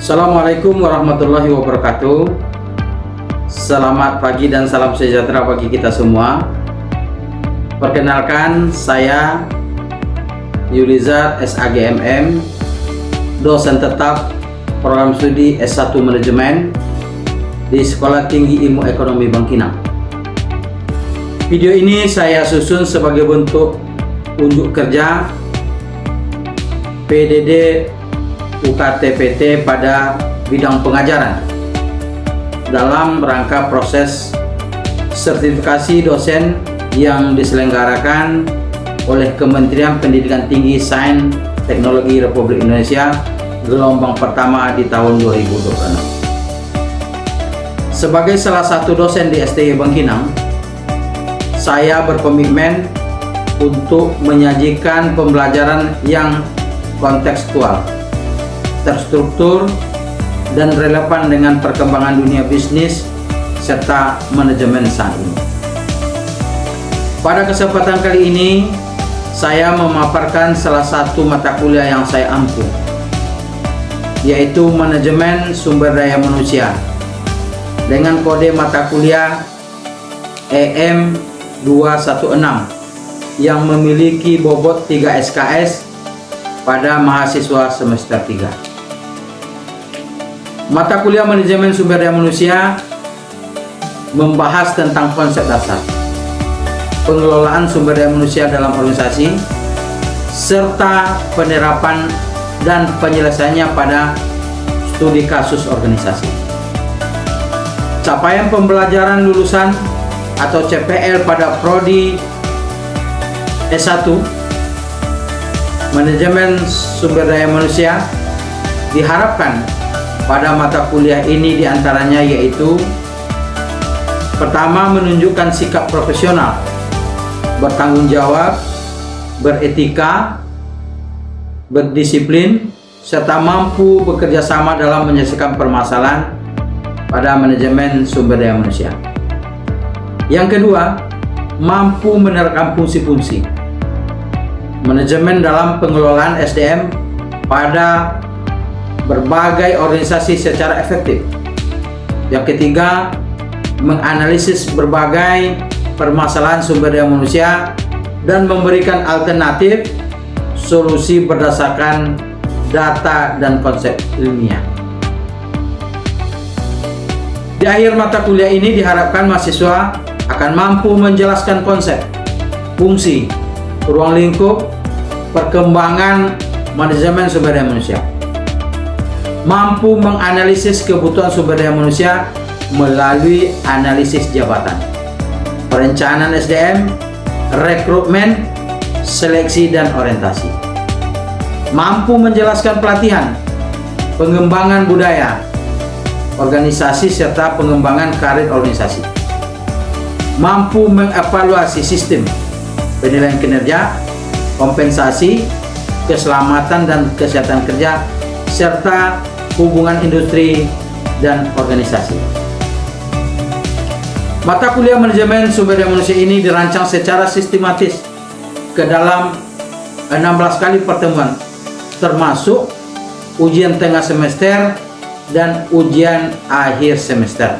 Assalamualaikum warahmatullahi wabarakatuh. Selamat pagi dan salam sejahtera bagi kita semua. Perkenalkan, saya Yulizar SAGMM, dosen tetap program studi S1 Manajemen di Sekolah Tinggi Ilmu Ekonomi Bangkinang. Video ini saya susun sebagai bentuk unjuk kerja PDD UKT-PT pada bidang pengajaran dalam rangka proses sertifikasi dosen yang diselenggarakan oleh Kementerian Pendidikan Tinggi Sains Teknologi Republik Indonesia gelombang pertama di tahun 2026. Sebagai salah satu dosen di STI Bangkinang, saya berkomitmen untuk menyajikan pembelajaran yang kontekstual, terstruktur, dan relevan dengan perkembangan dunia bisnis serta manajemen saat ini. Pada kesempatan kali ini, saya memaparkan salah satu mata kuliah yang saya ampu, yaitu Manajemen Sumber Daya Manusia, dengan kode mata kuliah EM216 yang memiliki bobot 3 SKS pada mahasiswa semester 3. Mata kuliah Manajemen Sumber Daya Manusia membahas tentang konsep dasar pengelolaan sumber daya manusia dalam organisasi serta penerapan dan penyelesaiannya pada studi kasus organisasi. Capaian pembelajaran lulusan atau CPL pada prodi S1 Manajemen Sumber Daya Manusia diharapkan pada mata kuliah ini diantaranya yaitu: pertama, menunjukkan sikap profesional, bertanggung jawab, beretika, berdisiplin, serta mampu bekerja sama dalam menyelesaikan permasalahan pada manajemen sumber daya manusia. Yang kedua, mampu menerapkan fungsi-fungsi manajemen dalam pengelolaan SDM pada berbagai organisasi secara efektif. Yang ketiga, menganalisis berbagai permasalahan sumber daya manusia dan memberikan alternatif solusi berdasarkan data dan konsep ilmiah. Di akhir mata kuliah ini diharapkan mahasiswa akan mampu menjelaskan konsep, fungsi, ruang lingkup, perkembangan manajemen sumber daya manusia, mampu menganalisis kebutuhan sumber daya manusia melalui analisis jabatan, perencanaan SDM, rekrutmen, seleksi, dan orientasi, mampu menjelaskan pelatihan, pengembangan budaya organisasi serta pengembangan karir organisasi, mampu mengevaluasi sistem penilaian kinerja, kompensasi, keselamatan dan kesehatan kerja, serta hubungan industri dan organisasi. Mata kuliah Manajemen Sumber Daya Manusia ini dirancang secara sistematis ke dalam 16 kali pertemuan, termasuk ujian tengah semester dan ujian akhir semester.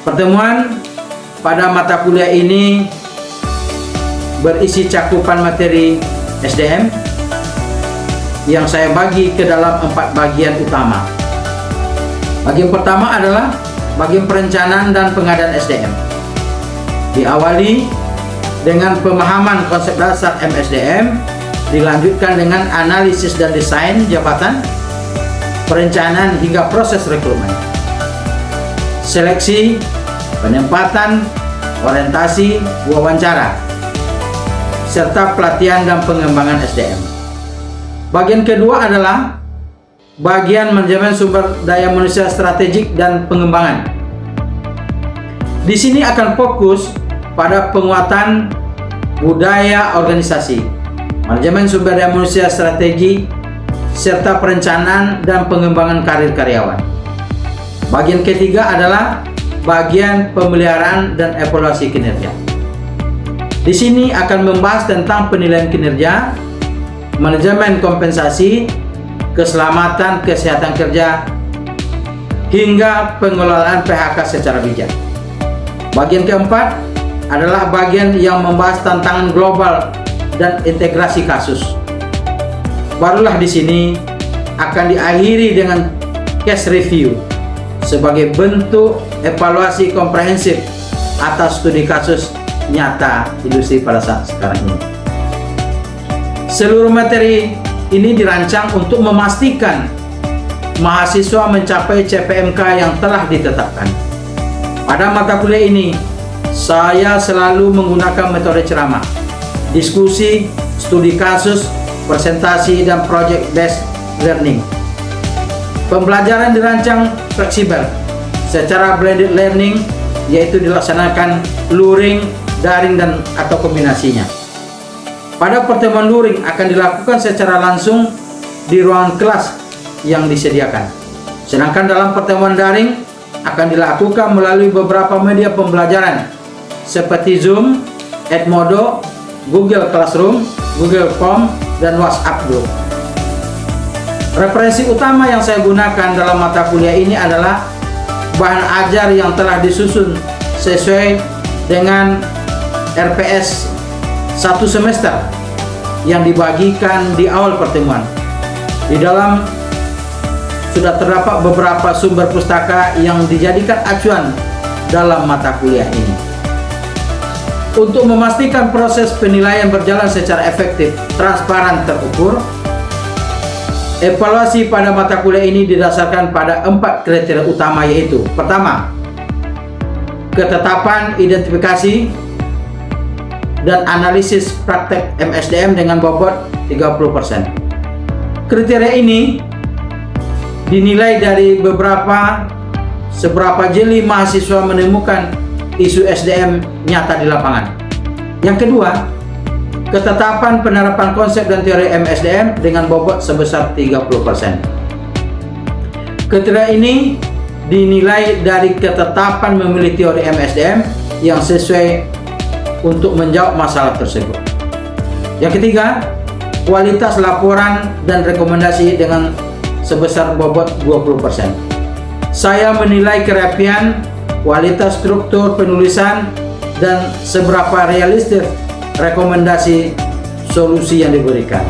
Pertemuan pada mata kuliah ini berisi cakupan materi SDM yang saya bagi ke dalam 4 bagian utama. Bagian pertama adalah bagian perencanaan dan pengadaan SDM. Diawali dengan pemahaman konsep dasar MSDM, dilanjutkan dengan analisis dan desain jabatan, perencanaan hingga proses rekrutmen, seleksi, penempatan, orientasi, wawancara, serta pelatihan dan pengembangan SDM. Bagian kedua adalah bagian manajemen sumber daya manusia strategik dan pengembangan. Di sini akan fokus pada penguatan budaya organisasi, manajemen sumber daya manusia strategi, serta perencanaan dan pengembangan karir karyawan. Bagian ketiga adalah bagian pemeliharaan dan evaluasi kinerja. Di sini akan membahas tentang penilaian kinerja, manajemen kompensasi, keselamatan kesehatan kerja, hingga pengelolaan PHK secara bijak. Bagian keempat adalah bagian yang membahas tantangan global dan integrasi kasus. Barulah di sini akan diakhiri dengan case review sebagai bentuk evaluasi komprehensif atas studi kasus nyata industri pada saat sekarang ini. Seluruh materi ini dirancang untuk memastikan mahasiswa mencapai CPMK yang telah ditetapkan. Pada mata kuliah ini, saya selalu menggunakan metode ceramah, diskusi, studi kasus, presentasi, dan project based learning. Pembelajaran dirancang fleksibel secara blended learning, yaitu dilaksanakan luring, daring, dan atau kombinasinya. Pada pertemuan luring akan dilakukan secara langsung di ruangan kelas yang disediakan. Sedangkan dalam pertemuan daring akan dilakukan melalui beberapa media pembelajaran seperti Zoom, Edmodo, Google Classroom, Google Form, dan WhatsApp Group. Referensi utama yang saya gunakan dalam mata kuliah ini adalah bahan ajar yang telah disusun sesuai dengan RPS 1 semester yang dibagikan di awal pertemuan. Di dalam sudah terdapat beberapa sumber pustaka yang dijadikan acuan dalam mata kuliah ini. Untuk memastikan proses penilaian berjalan secara efektif, transparan, terukur, evaluasi pada mata kuliah ini didasarkan pada 4 kriteria utama, yaitu: pertama, ketetapan identifikasi dan analisis praktek MSDM dengan bobot 30%. Kriteria ini dinilai dari seberapa jeli mahasiswa menemukan isu SDM nyata di lapangan. Yang kedua, ketetapan penerapan konsep dan teori MSDM dengan bobot sebesar 30%. Kriteria ini dinilai dari ketetapan memilih teori MSDM yang sesuai untuk menjawab masalah tersebut. Yang ketiga, kualitas laporan dan rekomendasi dengan sebesar bobot 20%. Saya menilai kerapian, kualitas struktur penulisan, dan seberapa realistis rekomendasi solusi yang diberikan.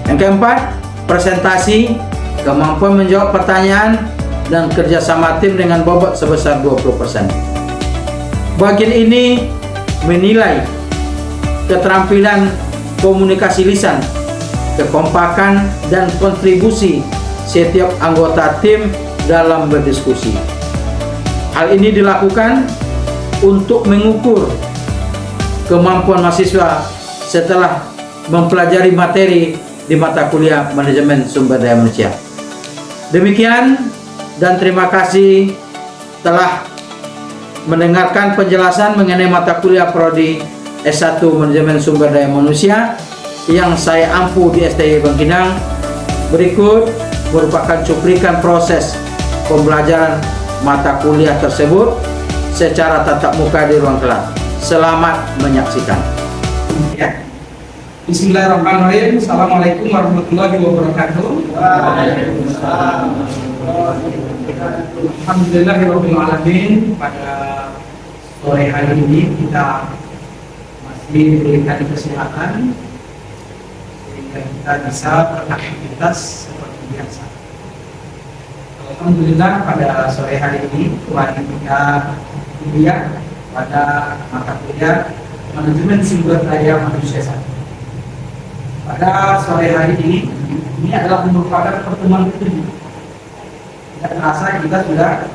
Yang keempat, presentasi, kemampuan menjawab pertanyaan, dan kerjasama tim dengan bobot sebesar 20%. Bagian ini menilai keterampilan komunikasi lisan, kekompakan, dan kontribusi setiap anggota tim dalam berdiskusi. Hal ini dilakukan untuk mengukur kemampuan mahasiswa setelah mempelajari materi di mata kuliah manajemen sumber daya manusia. Demikian, dan terima kasih telah mendengarkan penjelasan mengenai mata kuliah Prodi S1 Manajemen Sumber Daya Manusia yang saya ampu di STI Bangkinang. Berikut merupakan cuplikan proses pembelajaran mata kuliah tersebut secara tatap muka di ruang kelas. Selamat menyaksikan. Ya. Bismillahirrahmanirrahim. Assalamualaikum warahmatullahi wabarakatuh. Alhamdulillahirabbil alamin. Pada sore hari ini kita masih diberikan kesempatan sehingga kita bisa beraktivitas seperti biasa. Alhamdulillah, pada sore hari ini kembali kita kuliah pada mata kuliah Manajemen Sumber Daya Manusia 1. Pada sore hari ini adalah merupakan pertemuan ke-7. Tidak terasa kita sudah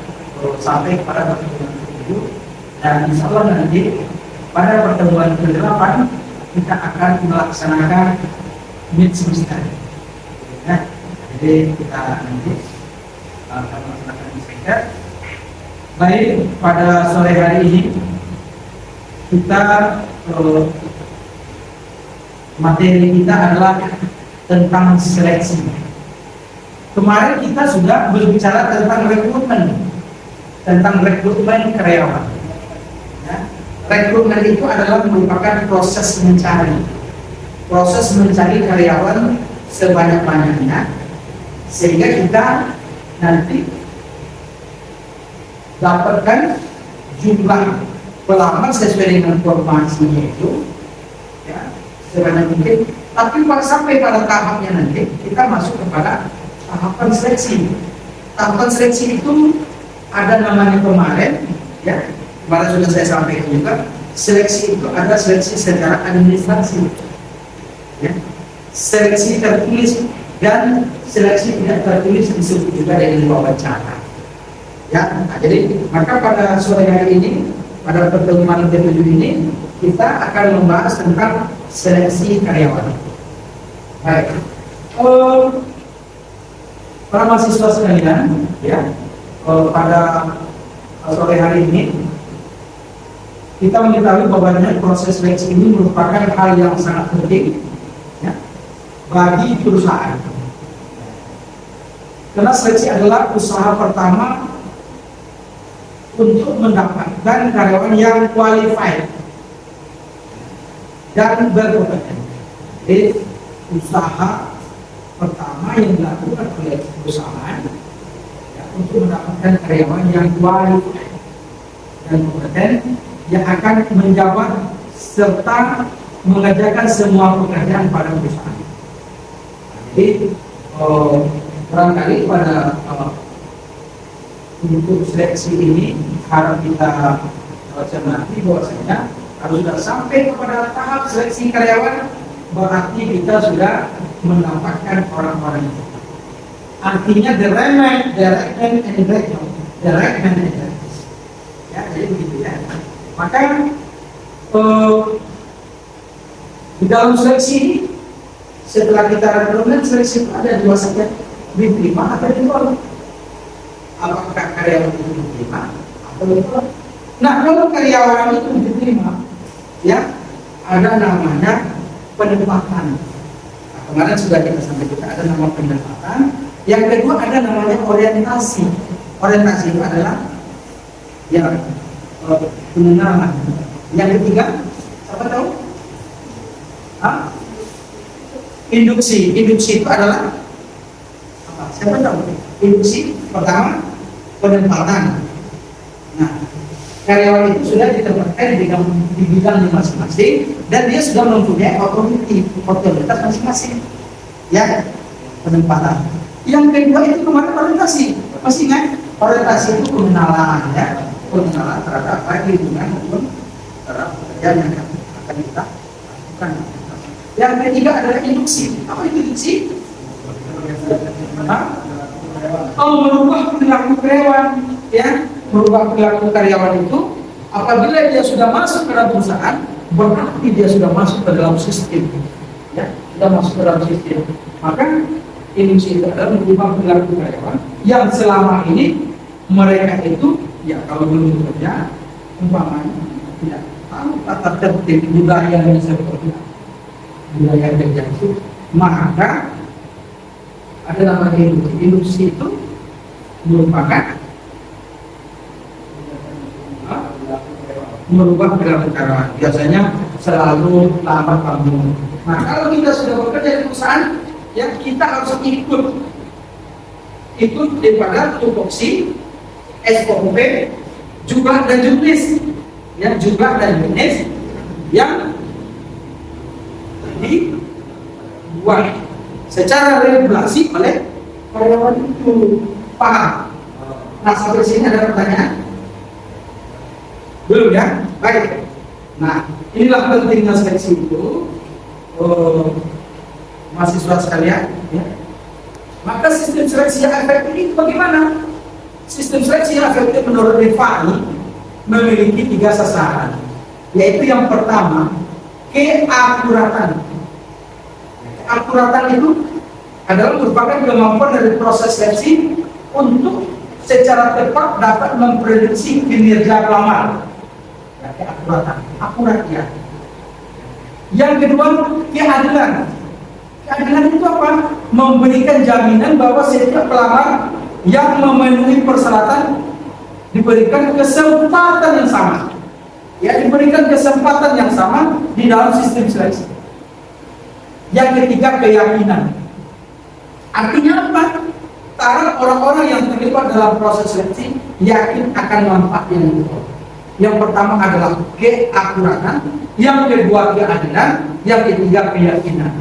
sampai pada pertemuan ke-7, dan insya Allah nanti pada pertemuan ke-8 kita akan melaksanakan mid semester. Ya, jadi kita nanti akan melaksanakan mid semester. Baik, pada sore hari ini kita materi kita adalah tentang seleksi. Kemarin kita sudah berbicara tentang rekrutmen karyawan. Ya. Rekrutmen itu adalah merupakan proses mencari karyawan sebanyak-banyaknya sehingga kita nanti dapatkan jumlah pelamar sesuai dengan formasinya itu ya sebanyak mungkin. Tapi sampai pada tahapnya nanti kita masuk kepada tahapan seleksi. Tahapan seleksi itu ada namanya kemarin ya, kemarin sudah saya sampaikan juga. Seleksi itu ada seleksi secara administrasi ya. Seleksi tertulis dan seleksi tidak tertulis disebut juga dengan wawancara ya. Nah, jadi maka pada sore hari ini, pada pertemuan ke-7 ini kita akan membahas tentang seleksi karyawan. Baik, para mahasiswa sekalian ya, pada sore hari ini kita mengetahui bahwa proses seleksi ini merupakan hal yang sangat penting ya, bagi perusahaan. Karena seleksi adalah usaha pertama untuk mendapatkan karyawan yang qualified dan berkompeten. Jadi usaha pertama yang dilakukan oleh perusahaan ya, untuk mendapatkan karyawan yang qualified dan kompeten yang akan menjawab serta mengerjakan semua pekerjaan pada perusahaan. Jadi barangkali pada untuk seleksi ini harus kita cermati bahwasanya kalau sudah sampai kepada tahap seleksi karyawan berarti kita sudah mendapatkan orang-orang itu. Artinya the right man and the right manager. Ya, jadi begitu ya. Maka di dalam seleksi ini setelah kita rekrutmen seleksi itu ada dua saja, diterima atau ditolak. Apakah karyawan itu diterima atau ditolak? Nah, kalau karyawan itu diterima, ya ada namanya penempatan. Nah, kemarin sudah kita sampaikan ada nama penempatan. Yang kedua ada namanya orientasi. Orientasi itu adalah ya pengenalan. Yang ketiga, siapa tahu? Induksi. Induksi itu adalah apa? Siapa tahu? Induksi pertama penempatan. Nah, karyawan itu sudah ditempatkan di bidang masing-masing dan dia sudah mempunyai otoritas masing-masing. Ya, penempatan. Yang kedua itu kemarin orientasi. Masih ingat? Orientasi itu pengenalan ya. Pengenalan terhadap baik lingkungan maupun terhadap pekerjaan yang akan kita lakukan. Yang ketiga adalah induksi. Apa itu induksi? Merubah perilaku karyawan, ya. Merubah perilaku karyawan itu apabila dia sudah masuk ke dalam perusahaan, berarti dia sudah masuk ke dalam sistem, ya. Sudah masuk ke dalam sistem. Maka induksi itu adalah merubah perilaku karyawan yang selama ini mereka itu ya kalau belum bekerja umpamanya tidak tahu tata tertib budaya yang seperti apa, budaya kerja itu, maka ada namanya induksi. Induksi itu merupakan merubah perilaku karyawan, biasanya selalu lambat bangun. Nah, kalau kita sudah bekerja di perusahaan, ya kita harus ikut daripada tupoksi, SOP, jumlah dan jenis, ya jumlah dan jenis yang dibuat secara regulasi oleh karyawan itu. Paham? Nah, sampai sini ada pertanyaan? Belum ya? Baik. Nah, inilah pentingnya seleksi itu, mahasiswa sekalian. Ya. Maka sistem seleksi yang efektif itu bagaimana? Sistem seleksi yang efektif menurut Rifai memiliki 3 sasaran, yaitu yang pertama keakuratan. Keakuratan itu adalah merupakan kemampuan dari proses seleksi untuk secara tepat dapat memprediksi kinerja pelamar. Ya, keakuratan, akurat ya. Yang kedua keadilan. Keadilan itu apa? Memberikan jaminan bahwa setiap pelamar yang memenuhi persyaratan diberikan kesempatan yang sama. Ya, diberikan kesempatan yang sama di dalam sistem seleksi. Yang ketiga keyakinan. Artinya apa? Karena orang-orang yang terlibat dalam proses seleksi yakin akan manfaat yang itu. Yang pertama adalah keakuratan, yang kedua keadilan, yang ketiga keyakinan.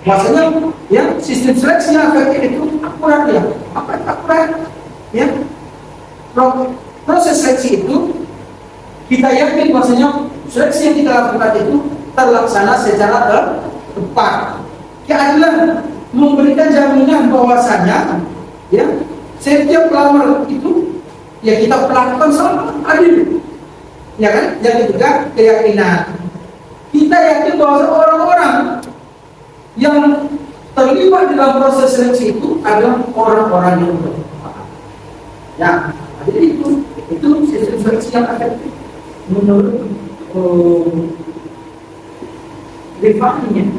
Maksudnya, ya sistem seleksi yang efektif itu akurat ya. Apa itu akurat? Ya, proses seleksi itu kita yakin maksudnya seleksi yang kita lakukan itu terlaksana secara tepat. Keadilan memberikan jaminan bahwasanya ya setiap pelamar itu ya kita perlakukan sama adil, ya kan? Yang ketiga keyakinan, kita yakin bahwa orang-orang yang terlibat dalam proses seleksi itu adalah orang-orang yang bermanfaat. Ya, jadi itu sistem seleksi yang efektif menurut Rifani.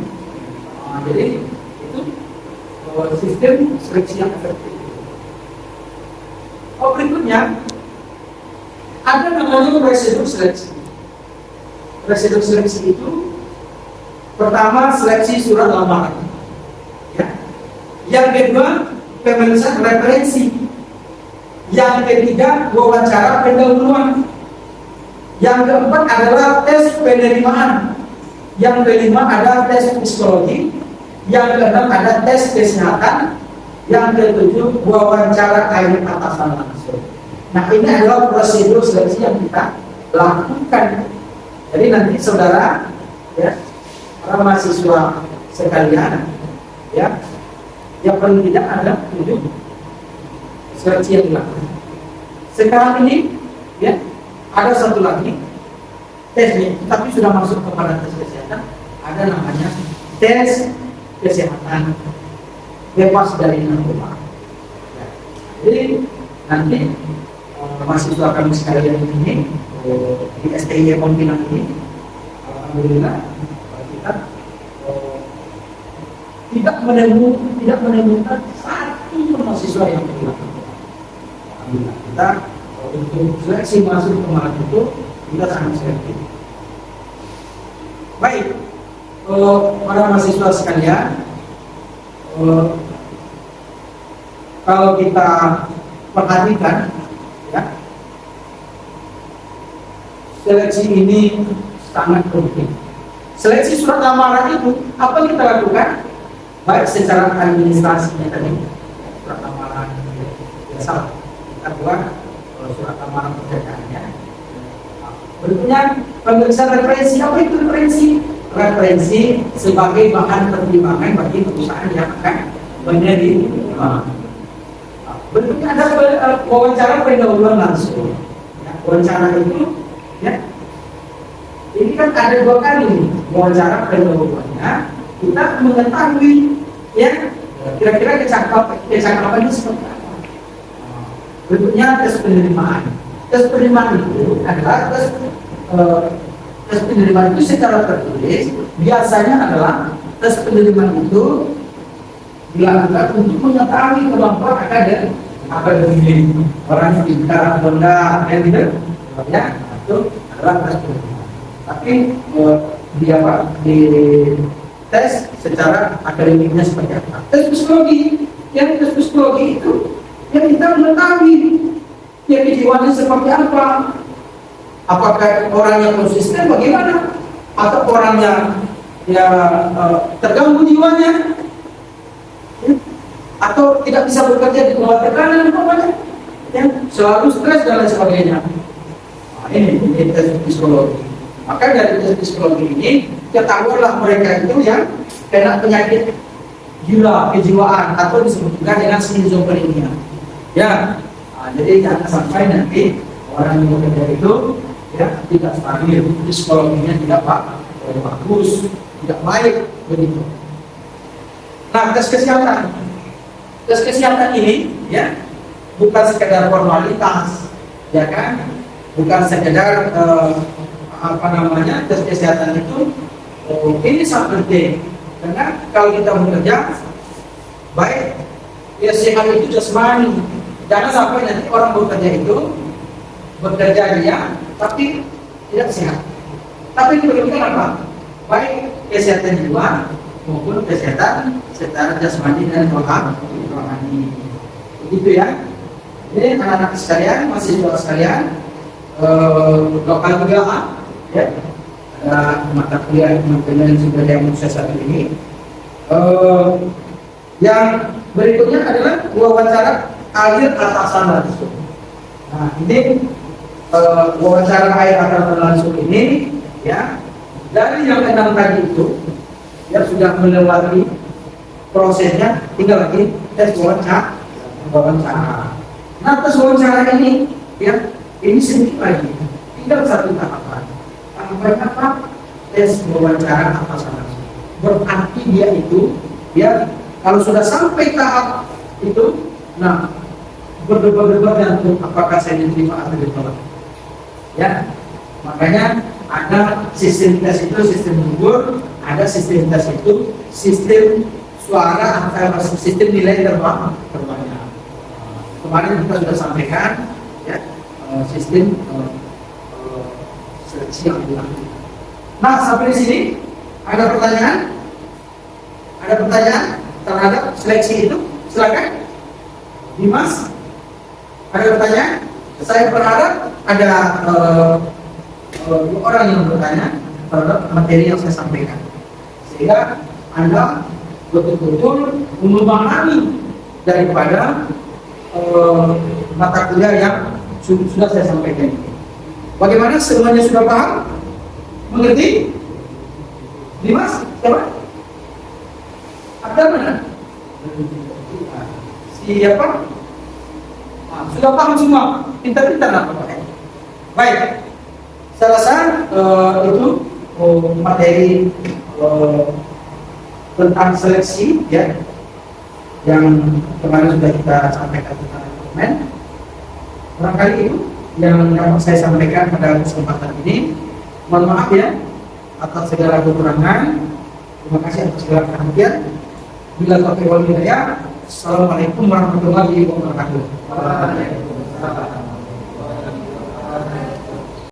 Jadi itu sistem seleksi yang efektif. Berikutnya ada namanya prosedur seleksi. Prosedur seleksi itu pertama seleksi surat lamaran, ya. Yang kedua pemeriksaan referensi. Yang ketiga wawancara pendahuluan. Yang keempat adalah tes penerimaan. Yang kelima ada tes psikologi. Yang keenam ada tes kesehatan. Yang ketujuh wawancara akhir atasan langsung. Nah, ini adalah prosedur seleksi yang kita lakukan. Jadi nanti saudara, ya, para mahasiswa sekalian, ya, yang paling tidak ada 7 seleksi yang dilakukan. Sekarang ini, ya, ada satu lagi tesnya, tapi sudah masuk kepada tes kesehatan. Ada namanya tes kesehatan bebas dari narkoba. Ya. Jadi nanti mahasiswa kami sekalian ini di STI Pontianak ini, alhamdulillah kita tidak menemukan satu mahasiswa yang terlibat. Alhamdulillah kita untuk seleksi masuk ke Malang itu kita sangat selektif. Baik, para mahasiswa sekalian, kalau kita perhatikan, ya, seleksi ini sangat penting. Seleksi surat lamaran itu apa yang kita lakukan? Baik secara administrasinya tadi, surat lamaran biasa kita buat surat lamaran pekerjaannya. Berikutnya pemeriksaan referensi. Apa itu referensi? Referensi sebagai bahan pertimbangan bagi perusahaan yang akan menerima. Berikutnya ada wawancara pendahuluan langsung. Ya, wawancara itu, ya, ini kan ada 2 kali wawancara pendahuluannya. Kita mengetahui, ya, kira-kira kecakapan itu seperti apa. Berikutnya tes penerimaan. Tes penerimaan itu adalah tes penerimaan itu secara tertulis. Biasanya adalah tes penerimaan itu dilakukan untuk mengetahui kemampuan akademik orang yang pintar atau enggak, gitu, ya, itu adalah tes penerimaan. Tapi di tes secara akademiknya seperti apa? Tes psikologi, yang tes psikologi itu yang kita mengetahui ya kejiwaannya seperti apa. Apakah orang yang konsisten bagaimana, atau orang yang terganggu jiwanya, atau tidak bisa bekerja di bawah tekanan, yang selalu stres dan lain sebagainya. Nah, ini tes psikologi. Maka dari tes psikologi ini ketahuilah mereka itu yang kena penyakit gila kejiwaan atau disebut juga dengan skizofrenia. Ya, nah, jadi jangan sampai nanti orang yang bekerja itu ya tidak stabil, psikologinya tidak bagus, tidak baik begitu. Nah, tes kesehatan ini ya bukan sekedar formalitas, ya kan, bukan sekedar tes kesehatan itu ini sangat penting, karena kalau kita bekerja baik ya sehat itu jasmani. Jangan sampai nanti orang bekerja dia tapi tidak sehat. Tapi itu bagaimana apa? Baik kesehatan jiwa, maupun kesehatan secara jasmani dan rohani. Begitu ya. Jadi anak-anak sekalian, mahasiswa sekalian, lokal 3A ya, ada mata kuliah manajemen sumber daya manusia satu ini. Yang berikutnya adalah wawancara akhir atasan langsung. Nah, ini wawancara akhir atasan langsung ini ya, dari yang 6 tadi itu yang sudah melewati prosesnya, tinggal lagi tes wawancara. Nah, tes wawancara ini ya, ini sedikit lagi, tinggal satu tahapan. Tahapan apa? Tes wawancara atasan langsung. Berarti dia itu ya, kalau sudah sampai tahap itu, nah berdebat-debat yang apakah saya diterima atau ditolak. Ya, makanya ada sistem tes itu sistem gugur, ada sistem tes itu sistem suara atau sistem nilai terbanyak. Kemarin kita sudah sampaikan ya, sistem seleksi yang dilakukan. Nah, sampai di sini ada pertanyaan? Ada pertanyaan terhadap seleksi itu? Silakan, Dimas. Ada pertanyaan? Saya berharap ada 2 orang yang bertanya terhadap materi yang saya sampaikan, sehingga Anda betul-betul memahami daripada mata kuliah yang sudah saya sampaikan ini. Bagaimana, semuanya sudah paham? Mengerti? Dimas, siapa? Ada mana? Siapa? Nah, sudah paham semua? Pintar-pintar apa pakai? Baik. Saya rasa itu materi tentang seleksi ya, yang kemarin sudah kita sampaikan tentang dokumen. Barangkali itu yang dapat saya sampaikan pada kesempatan ini. Mohon maaf ya atas segala kekurangan. Terima kasih atas segala perhatian. Bila taufiq wal hidayah. Assalamualaikum warahmatullahi wabarakatuh.